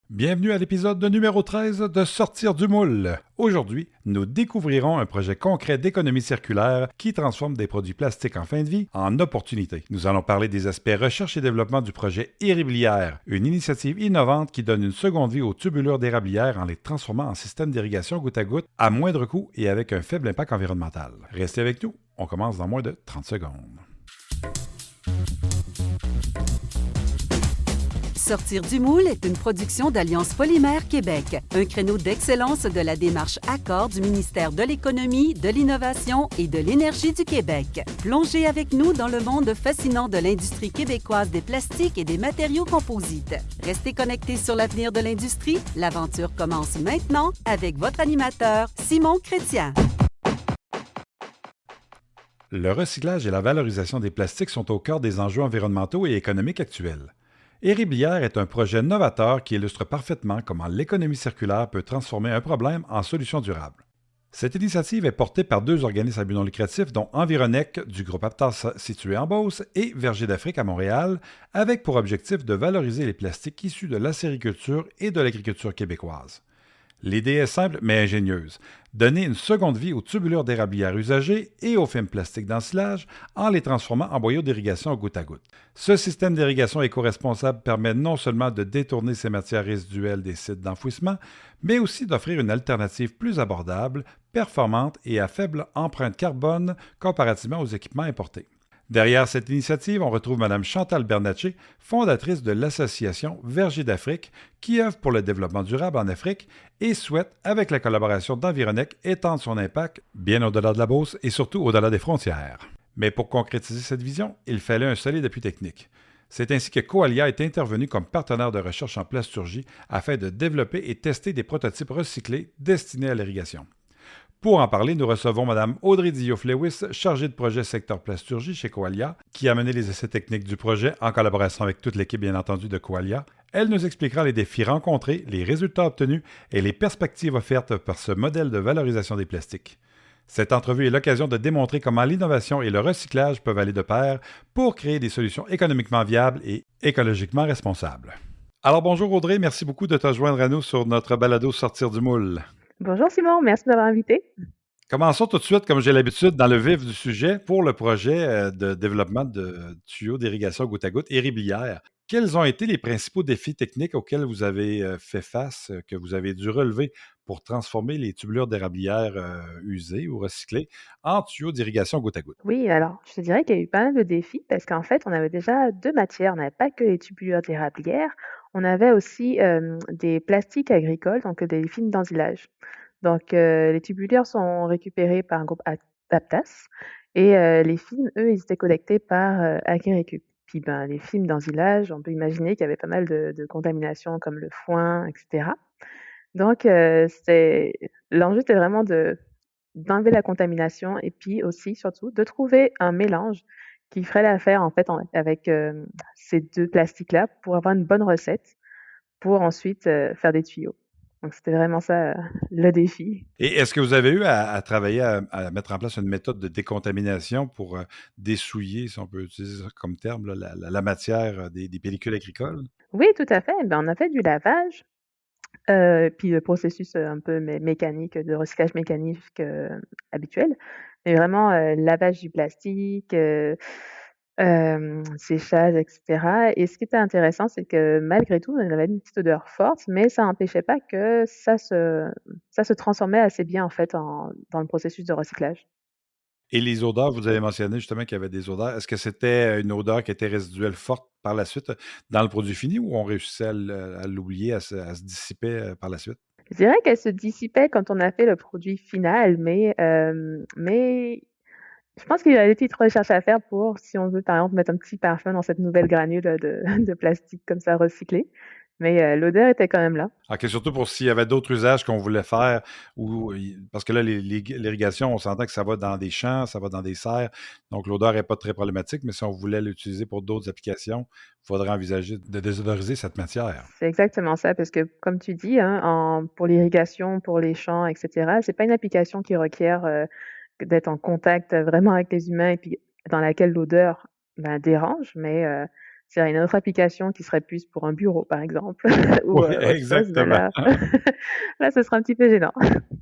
Bienvenue à l'épisode numéro 13 de Sortir du moule. Aujourd'hui, nous découvrirons un projet concret d'économie circulaire qui transforme des produits plastiques en fin de vie en opportunités. Nous allons parler des aspects recherche et développement du projet Érablière, une initiative innovante qui donne une seconde vie aux tubulures d'érablière en les transformant en système d'irrigation goutte à moindre coût et avec un faible impact environnemental. Restez avec nous, on commence dans moins de 30 secondes. Sortir du moule est une production d'Alliance Polymère Québec, un créneau d'excellence de la démarche Accord du ministère de l'Économie, de l'Innovation et de l'Énergie du Québec. Plongez avec nous dans le monde fascinant de l'industrie québécoise des plastiques et des matériaux composites. Restez connectés sur l'avenir de l'industrie. L'aventure commence maintenant avec votre animateur, Simon Chrétien. Le recyclage et la valorisation des plastiques sont au cœur des enjeux environnementaux et économiques actuels. Érablière est un projet novateur qui illustre parfaitement comment l'économie circulaire peut transformer un problème en solution durable. Cette initiative est portée par deux organismes à but non lucratif, dont Environec du groupe Aptas situé en Beauce et Verger d'Afrique à Montréal, avec pour objectif de valoriser les plastiques issus de l'acériculture et de l'agriculture québécoise. L'idée est simple mais ingénieuse. Donner une seconde vie aux tubulures d'érablière usagées et aux films plastiques d'ensilage en les transformant en boyaux d'irrigation goutte à goutte. Ce système d'irrigation éco-responsable permet non seulement de détourner ces matières résiduelles des sites d'enfouissement, mais aussi d'offrir une alternative plus abordable, performante et à faible empreinte carbone comparativement aux équipements importés. Derrière cette initiative, on retrouve Mme Chantal Bernatchez, fondatrice de l'association Verger d'Afrique, qui œuvre pour le développement durable en Afrique et souhaite, avec la collaboration d'Environec, étendre son impact bien au-delà de la Beauce et surtout au-delà des frontières. Mais pour concrétiser cette vision, il fallait un solide appui technique. C'est ainsi que Coalia est intervenu comme partenaire de recherche en plasturgie afin de développer et tester des prototypes recyclés destinés à l'irrigation. Pour en parler, nous recevons Mme Audrey Diouf-Lewis, chargée de projet secteur plasturgie chez Coalia, qui a mené les essais techniques du projet en collaboration avec toute l'équipe, bien entendu, de Coalia. Elle nous expliquera les défis rencontrés, les résultats obtenus et les perspectives offertes par ce modèle de valorisation des plastiques. Cette entrevue est l'occasion de démontrer comment l'innovation et le recyclage peuvent aller de pair pour créer des solutions économiquement viables et écologiquement responsables. Alors bonjour Audrey, merci beaucoup de te joindre à nous sur notre balado Sortir du moule. Bonjour Simon, merci de m'avoir invité. Commençons tout de suite, comme j'ai l'habitude, dans le vif du sujet pour le projet de développement de tuyaux d'irrigation goutte à goutte, Érablière. Quels ont été les principaux défis techniques auxquels vous avez fait face, que vous avez dû relever pour transformer les tubulures d'érablière usées ou recyclées en tuyaux d'irrigation goutte à goutte? Oui, alors je te dirais qu'il y a eu pas mal de défis parce qu'en fait, on avait déjà deux matières. On n'avait pas que les tubulures d'érablière, on avait aussi des plastiques agricoles, donc des films d'ensilage. Donc les tubulures sont récupérées par un groupe Aptas et les films, eux, ils étaient collectés par Agrirécup. Puis ben, les films d'ensilage, on peut imaginer qu'il y avait pas mal de contaminations comme le foin, etc. Donc l'enjeu, c'était vraiment d'enlever la contamination et puis aussi, surtout, de trouver un mélange qui ferait l'affaire, en fait, avec, ces 2 plastiques-là pour avoir une bonne recette pour ensuite, faire des tuyaux. Donc c'était vraiment ça, le défi. Et est-ce que vous avez eu à travailler à mettre en place une méthode de décontamination pour dessouiller, si on peut utiliser ça comme terme, là, la matière des pellicules agricoles? Oui, tout à fait. Ben, on a fait du lavage, puis le processus, un peu mécanique, de recyclage mécanique, habituel. Mais vraiment, lavage du plastique, séchage et cetera et ce qui était intéressant, c'est que malgré tout, on avait une petite odeur forte, mais ça n'empêchait pas que ça se transformait assez bien, en fait, dans le processus de recyclage. Et les odeurs, vous avez mentionné justement qu'il y avait des odeurs. Est-ce que c'était une odeur qui était résiduelle forte par la suite dans le produit fini ou on réussissait à l'oublier, à se dissiper par la suite? Je dirais qu'elle se dissipait quand on a fait le produit final, mais je pense qu'il y a des petites recherches à faire pour, si on veut, par exemple, mettre un petit parfum dans cette nouvelle granule, de de plastique comme ça recyclé. Mais l'odeur était quand même là. OK, surtout pour s'il y avait d'autres usages qu'on voulait faire ou parce que là, l'irrigation, on s'entend que ça va dans des champs, ça va dans des serres, donc l'odeur n'est pas très problématique, mais si on voulait l'utiliser pour d'autres applications, il faudrait envisager de désodoriser cette matière. C'est exactement ça, parce que comme tu dis, hein, pour l'irrigation, pour les champs et cetera, c'est pas une application qui requiert, d'être en contact, vraiment avec les humains et puis dans laquelle l'odeur, ben, dérange, mais s'il y a une autre application qui serait plus pour un bureau, par exemple, ou Oui, autre chose, ben exactement. là, là, ce sera un petit peu gênant.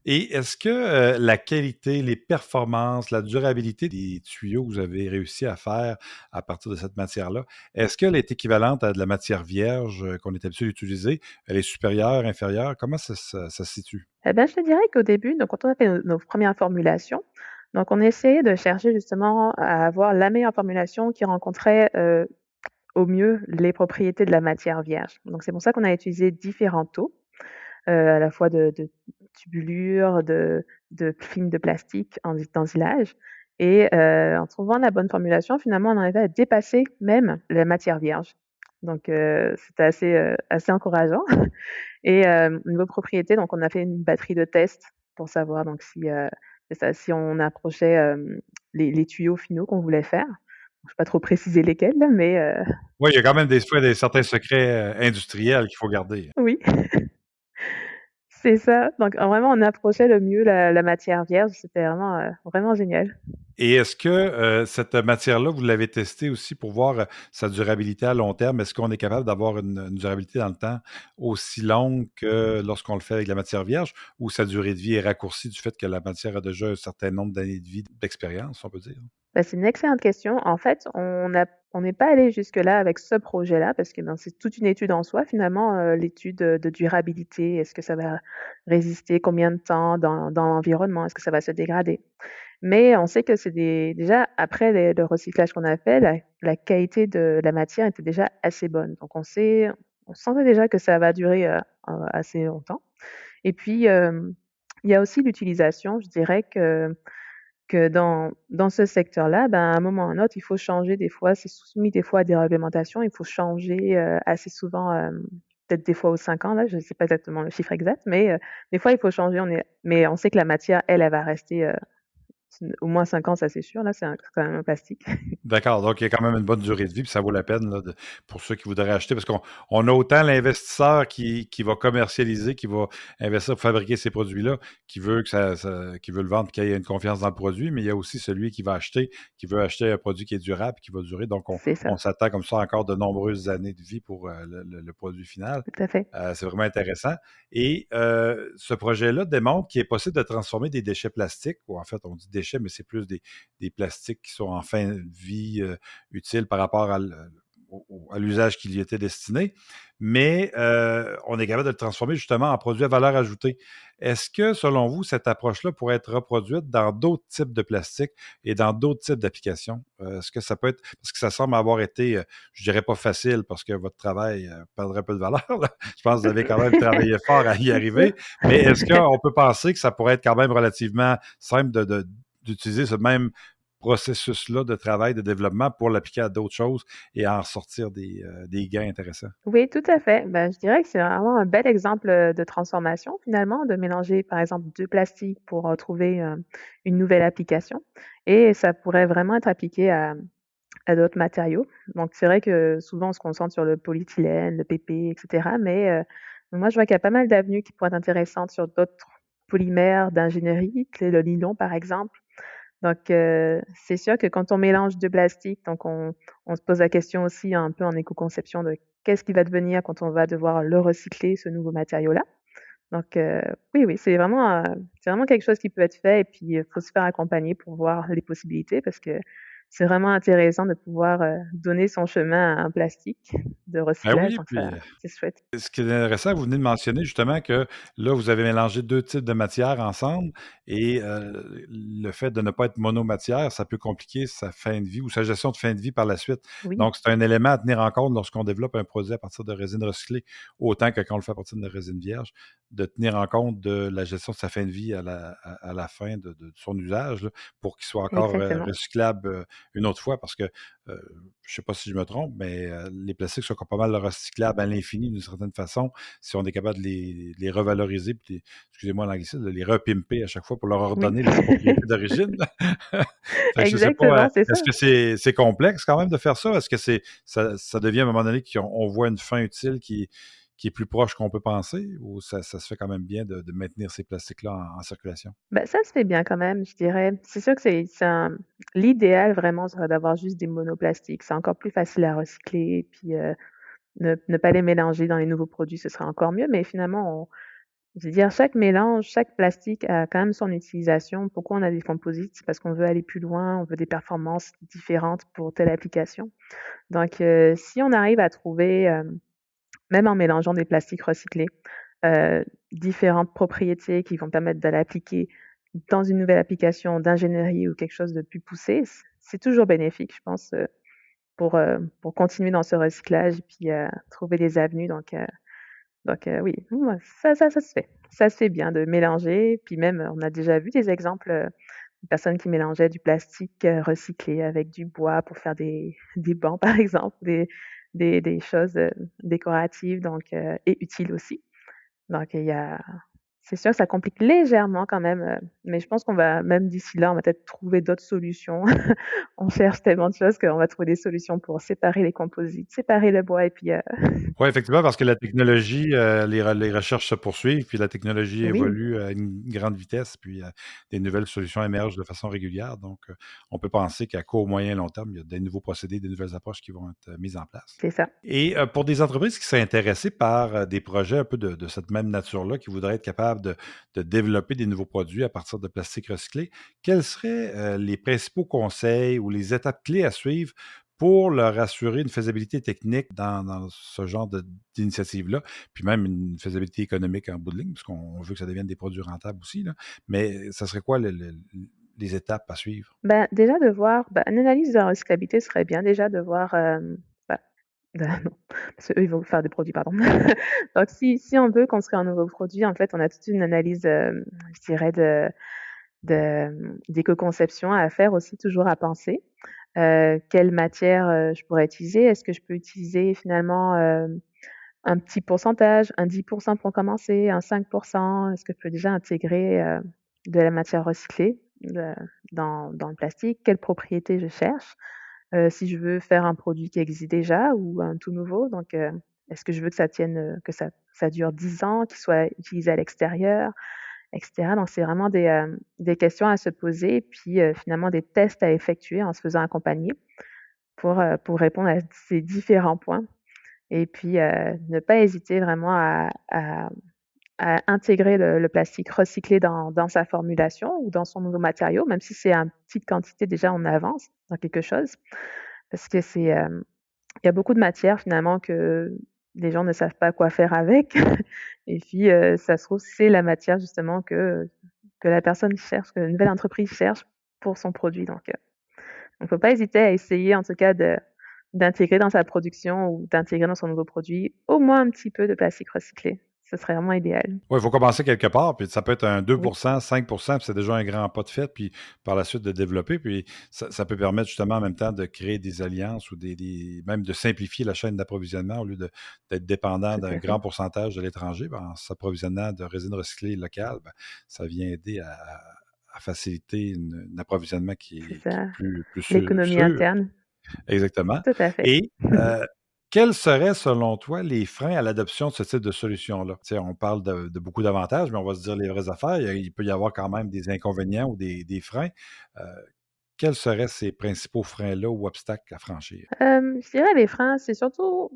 Et est-ce que la qualité, les performances, la durabilité des tuyaux que vous avez réussi à faire à partir de cette matière-là, est-ce qu'elle est équivalente à de la matière vierge qu'on est habitué d'utiliser? Elle est supérieure, inférieure? Comment ça se situe? Eh ben, je te dirais qu'au début, donc quand on a fait nos premières formulations, donc on essayait de chercher justement à avoir la meilleure formulation qui rencontrait, au mieux les propriétés de la matière vierge. Donc c'est pour ça qu'on a utilisé différents taux, à la fois de tubulure, de film de plastique en d'ensilage et en trouvant la bonne formulation, finalement, on arrivait à dépasser même la matière vierge. Donc c'était assez encourageant et niveau propriété, donc on a fait une batterie de tests pour savoir donc si, c'est ça, si on approchait, les tuyaux finaux qu'on voulait faire. Je ne vais pas trop préciser lesquels là, mais Oui, il y a quand même des fois certains secrets industriels qu'il faut garder. oui. C'est ça, donc vraiment on approchait le mieux la matière vierge, c'était vraiment, vraiment génial. Et est-ce que cette matière-là, vous l'avez testée aussi pour voir sa durabilité à long terme? Est-ce qu'on est capable d'avoir une durabilité dans le temps aussi longue que lorsqu'on le fait avec la matière vierge, ou sa durée de vie est raccourcie du fait que la matière a déjà un certain nombre d'années de vie d'expérience, on peut dire? Bah, c'est une excellente question. En fait, on n'est pas allé jusque-là avec ce projet-là parce que, ben, c'est toute une étude en soi finalement, l'étude, de durabilité. Est-ce que ça va résister combien de temps dans l'environnement? Est-ce que ça va se dégrader? Mais on sait que c'est déjà après le recyclage qu'on a fait, la qualité de la matière était déjà assez bonne. Donc on sentait déjà que ça va durer, assez longtemps et puis, il y a aussi l'utilisation. Je dirais que dans ce secteur-là, ben, à un moment ou à un autre, il faut changer des fois, c'est soumis des fois à des réglementations, il faut changer, assez souvent, peut-être des fois aux 5 ans là, je ne sais pas exactement le chiffre exact, mais, des fois il faut changer, mais on sait que la matière, elle va rester, au moins 5 ans, ça c'est sûr, là, c'est quand même un plastique. D'accord, donc il y a quand même une bonne durée de vie, puis ça vaut la peine là, pour ceux qui voudraient acheter, parce qu'on a autant l'investisseur qui va commercialiser, qui va investir pour fabriquer ces produits-là, qui veut que qui veut le vendre, qu'il y ait une confiance dans le produit, mais il y a aussi celui qui va acheter, qui veut acheter un produit qui est durable, qui va durer. Donc C'est ça, on s'attend comme ça encore de nombreuses années de vie pour le produit final. tout à fait. C'est vraiment intéressant. Et ce projet-là démontre qu'il est possible de transformer des déchets plastiques, ou en fait, on dit déchets, mais c'est plus des plastiques qui sont en fin de vie utile par rapport à l'usage qui lui était destiné, mais on est capable de le transformer justement en produit à valeur ajoutée. Est-ce que, selon vous, cette approche-là pourrait être reproduite dans d'autres types de plastiques et dans d'autres types d'applications? Est-ce que ça peut être, parce que ça semble avoir été, je dirais pas facile, parce que votre travail perdrait un peu de valeur, là. Je pense que vous avez quand même travaillé fort à y C'est sûr. arriver, mais est-ce qu'on peut penser que ça pourrait être quand même relativement simple d'utiliser ce même processus-là de travail, de développement pour l'appliquer à d'autres choses et en sortir des gains intéressants? Oui, tout à fait. Ben, je dirais que c'est vraiment un bel exemple, de transformation finalement, de mélanger par exemple 2 plastiques pour, trouver, une nouvelle application et ça pourrait vraiment être appliqué à d'autres matériaux. Donc c'est vrai que souvent on se concentre sur le polyéthylène, le PP et cetera, mais moi je vois qu'il y a pas mal d'avenues qui pourraient être intéressantes sur d'autres polymères d'ingénierie, tu sais, le nylon par exemple. Donc c'est sûr que quand on mélange 2 plastiques, donc on se pose la question aussi un peu en éco-conception de qu'est-ce qui va devenir quand on va devoir le recycler, ce nouveau matériau-là? Donc oui, oui, c'est vraiment quelque chose qui peut être fait et puis, il faut se faire accompagner pour voir les possibilités parce que c'est vraiment intéressant de pouvoir, donner son chemin à un plastique de Ben recyclage, oui, donc puis ça c'est chouette. ce qui est intéressant, vous venez de mentionner justement que là, vous avez mélangé 2 types de matières ensemble et le fait de ne pas être monomatière, ça peut compliquer sa fin de vie ou sa gestion de fin de vie par la suite. Oui, Donc, c'est un élément à tenir en compte lorsqu'on développe un produit à partir de résine recyclée, autant que quand on le fait à partir de résine vierge, de tenir en compte de la gestion de sa fin de vie à la fin de son usage là, pour qu'il soit encore exactement. recyclable une autre fois parce que je ne sais pas si je me trompe, mais les plastiques sont pas mal recyclables à l'infini d'une certaine façon, si on est capable de les revaloriser, puis excusez-moi l'anglicisme, de les repimper à chaque fois pour leur Oui, redonner leurs propriétés d'origine. Fait que je sais pas, exactement, c'est ça. est-ce que c'est complexe quand même de faire ça? Est-ce que ça devient à un moment donné qu'on voit une fin utile qui est plus proche qu'on peut penser, ou ça se fait quand même bien de maintenir ces plastiques-là en circulation? Bah, ça se fait bien quand même, je dirais. C'est sûr que c'est un l'idéal vraiment serait d'avoir juste des monoplastiques. C'est encore plus facile à recycler et puis, ne pas les mélanger dans les nouveaux produits, ce serait encore mieux. Mais finalement, je veux dire, chaque mélange, chaque plastique a quand même son utilisation. Pourquoi on a des composites? C'est parce qu'on veut aller plus loin, on veut des performances différentes pour telle application. Donc, si on arrive à trouver, même en mélangeant des plastiques recyclés, différentes propriétés qui vont permettre de l'appliquer dans une nouvelle application d'ingénierie ou quelque chose de plus poussé, c'est toujours bénéfique, je pense, pour continuer dans ce recyclage et puis, trouver des avenues. Donc, oui, ouais, ça se fait. Ça se fait bien de mélanger, puis même, on a déjà vu des exemples, de personnes qui mélangeaient du plastique, recyclé avec du bois pour faire des bancs, par exemple, des choses, décoratives et utiles aussi. Donc il y a c'est sûr que ça complique légèrement quand même, mais je pense qu'on va même d'ici là, on va peut-être trouver d'autres solutions. On cherche tellement de choses qu'on va trouver des solutions pour séparer les composites, séparer le bois et puis, Oui, effectivement, parce que la technologie, les recherches se poursuivent, puis la technologie oui, évolue à une grande vitesse, puis des nouvelles solutions émergent de façon régulière. Donc, on peut penser qu'à court, moyen, long terme, il y a des nouveaux procédés, des nouvelles approches qui vont être mises en place. c'est ça. Et pour des entreprises qui seraient intéressées par des projets un peu de cette même nature-là, qui voudraient être capables de développer des nouveaux produits à partir de plastique recyclé, quels seraient les principaux conseils ou les étapes clés à suivre pour leur assurer une faisabilité technique dans ce genre d'initiative-là, puis même une faisabilité économique en bout de ligne, parce qu'on veut que ça devienne des produits rentables aussi, là. Mais ça serait quoi les étapes à suivre? Ben, déjà de voir, une analyse de la recyclabilité serait bien déjà de voir, bah, non, parce qu'eux, ils vont faire des produits, pardon. Donc si on veut construire un nouveau produit, en fait, on a toute une analyse, je dirais d'éco-conception à faire aussi, toujours à penser. Quelle matière, je pourrais utiliser? Est-ce que je peux utiliser finalement, un petit pourcentage, un 10 pour commencer, un 5? Est-ce que je peux déjà intégrer, de la matière recyclée, dans le plastique? Quelles propriétés je cherche? Si je veux faire un produit qui existe déjà ou un tout nouveau, donc est-ce que je veux que ça tienne, que ça dure 10 ans, qu'il soit utilisé à l'extérieur et cetera? Donc c'est vraiment des questions à se poser et puis, finalement des tests à effectuer en se faisant accompagner pour répondre à ces différents points et puis, ne pas hésiter vraiment à intégrer le plastique recyclé dans sa formulation ou dans son nouveau matériau, même si c'est en petite quantité, déjà on avance dans quelque chose. Parce que il y a beaucoup de matières finalement que les gens ne savent pas quoi faire avec et puis, ça se trouve, c'est la matière justement que la personne cherche, que la nouvelle entreprise cherche pour son produit. Donc faut pas hésiter à essayer en tout cas d'intégrer dans sa production ou d'intégrer dans son nouveau produit au moins un petit peu de plastique recyclé. Ce serait vraiment idéal. Oui, il faut commencer quelque part, puis ça peut être un deux Oui, pour cent, 5%, puis c'est déjà un grand pas de fait, puis par la suite de développer, puis ça peut permettre justement en même temps de créer des alliances ou même de simplifier la chaîne d'approvisionnement au lieu d'être dépendant tout d'un à grand fait. pourcentage de l'étranger. Ben, en s'approvisionnant de résine recyclée locale, ben, ça vient aider à faciliter un approvisionnement C'est qui est ça, plus l'économie sûr. interne. Exactement. Tout à fait. Et quels seraient, selon toi, les freins à l'adoption de ce type de solution-là? Tu sais, on parle de beaucoup d'avantages, mais on va se dire les vraies affaires. Il peut y avoir quand même des inconvénients ou des freins. Heu, Quels seraient ces principaux freins-là ou obstacles à franchir? Je dirais les freins, c'est surtout,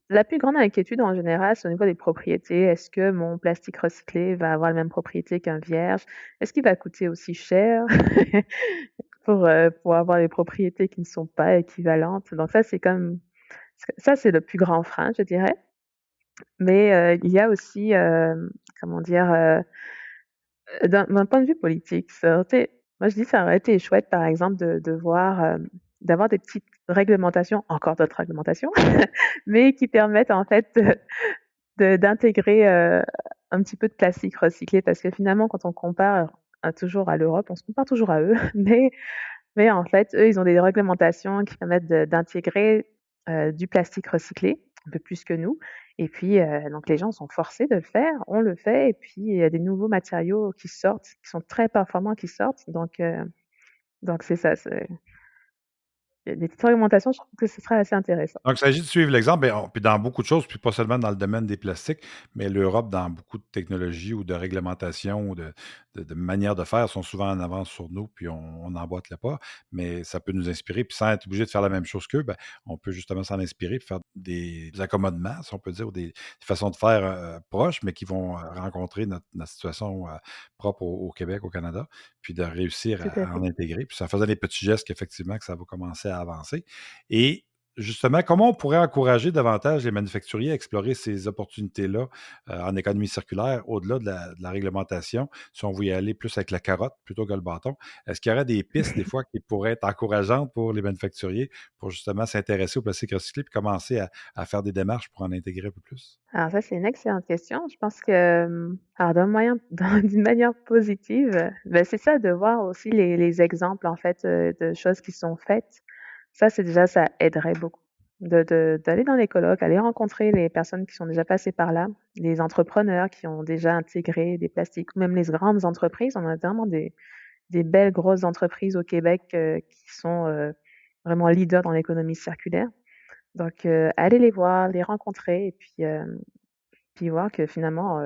la plus grande inquiétude en général, c'est au niveau des propriétés. Est-ce que mon plastique recyclé va avoir les mêmes propriétés qu'un vierge? Est-ce qu'il va coûter aussi cher pour avoir les propriétés qui ne sont pas équivalentes? Donc ça, c'est comme ça, c'est le plus grand frein, je dirais. Mais, il y a aussi, comment dire? D'un point de vue politique, ça aurait été moi je dis ça aurait été chouette par exemple de voir, d'avoir des petites réglementations, encore d'autres réglementations, mais qui permettent en fait d'intégrer, un petit peu de plastique recyclé. Parce que finalement quand on compare toujours à l'Europe, on se compare toujours à eux, mais en fait, eux, ils ont des réglementations qui permettent d'intégrer, du plastique recyclé, un peu plus que nous et puis, donc les gens sont forcés de le faire, on le fait et puis il y a des nouveaux matériaux qui sortent, qui sont très performants qui sortent donc c'est ça, des expérimentations, je trouve que ce serait assez intéressant. Donc, il s'agit de suivre l'exemple, puis dans beaucoup de choses, puis pas seulement dans le domaine des plastiques, mais l'Europe, dans beaucoup de technologies ou de réglementations ou de manières de faire, sont souvent en avance sur nous, puis on n'emboîte le pas, mais ça peut nous inspirer, puis sans être obligé de faire la même chose qu'eux, on peut justement s'en inspirer, puis faire des accommodements, si on peut dire, ou des façons de faire proches, mais qui vont rencontrer notre situation propre au Québec, au Canada, puis de réussir Tout à à en fait. intégrer, puis ça faisant des petits gestes qu'effectivement, que ça va commencer à avancer. Et justement, comment on pourrait encourager davantage les manufacturiers à explorer ces opportunités-là en économie circulaire au-delà de la réglementation, si on veut y aller plus avec la carotte plutôt que le bâton? Est-ce qu'il y aurait des pistes, des fois, qui pourraient être encourageantes pour les manufacturiers pour justement s'intéresser au plastique recyclé puis commencer à faire des démarches pour en intégrer un peu plus? Alors ça, c'est une excellente question. Je pense que, alors d'un moyen d'une manière positive, c'est ça de voir aussi les exemples en fait, de choses qui sont faites. Ça, c'est déjà ça aiderait beaucoup. D'aller dans les colloques, aller rencontrer les personnes qui sont déjà passées par là, les entrepreneurs qui ont déjà intégré des plastiques, ou même les grandes entreprises. On a vraiment des belles grosses entreprises au Québec, qui sont, vraiment leaders dans l'économie circulaire. Donc, aller les voir, les rencontrer et puis voir que finalement,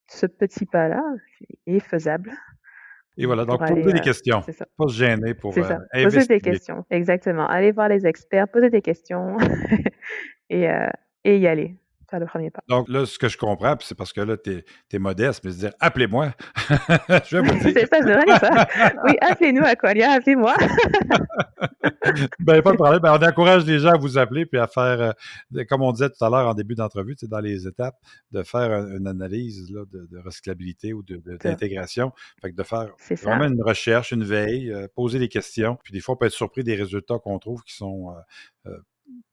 ce petit pas-là est faisable Et voilà, pour donc aller, poser des questions, c'est ça, pas se gêner pour c'est ça. Poser des investiguer. questions, exactement. Aller voir les experts, poser des questions et heu et y aller, faire le premier pas. Donc là, ce que je comprends, puis c'est parce que là, tu es modeste, mais se dire: «Appelez-moi, je vais vous le dire». C'est ça, je devrais faire ça. Oui, appelez-nous Aqualia, appelez-moi. Ben, pas de problème. Ben, on encourage les gens à vous appeler puis à faire, comme on disait tout à l'heure en début d'entrevue, tu sais, dans les étapes, de faire une analyse là, de recyclabilité ou d'intégration. Fait que de faire C'est ça, vraiment une recherche, une veille, poser des questions. Puis des fois, on peut être surpris des résultats qu'on trouve qui sont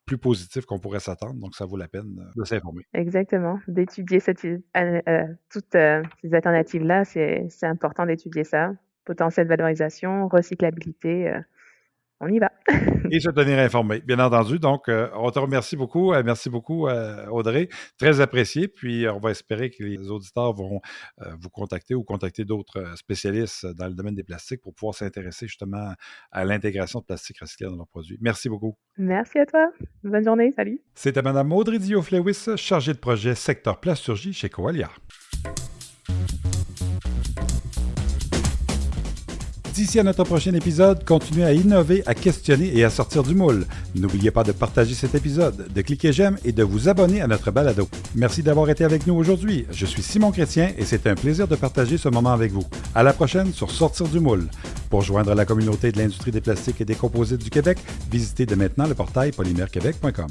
plus positifs qu'on pourrait s'attendre. Donc, ça vaut la peine de s'informer. exactement. D'étudier toutes, ces alternatives-là, c'est important d'étudier ça. Potentiel de valorisation, recyclabilité, on y va. Et se tenir informé, bien entendu. Donc, on te remercie beaucoup. Merci beaucoup, Audrey. Très apprécié. Puis, on va espérer que les auditeurs vont vous contacter ou contacter d'autres spécialistes dans le domaine des plastiques pour pouvoir s'intéresser justement à l'intégration de plastique recyclé dans leurs produits. Merci beaucoup. Merci à toi. Bonne journée, salut. C'était Mme Audrey Dio-Flewis, chargée de projet secteur plasturgie chez Coalia. D'ici à notre prochain épisode, continuez à innover, à questionner et à sortir du moule. N'oubliez pas de partager cet épisode, de cliquer j'aime et de vous abonner à notre balado. Merci d'avoir été avec nous aujourd'hui. Je suis Simon Chrétien et c'est un plaisir de partager ce moment avec vous. À la prochaine sur Sortir du moule. Pour joindre la communauté de l'industrie des plastiques et des composites du Québec, visitez dès maintenant le portail polymèrequebec.com.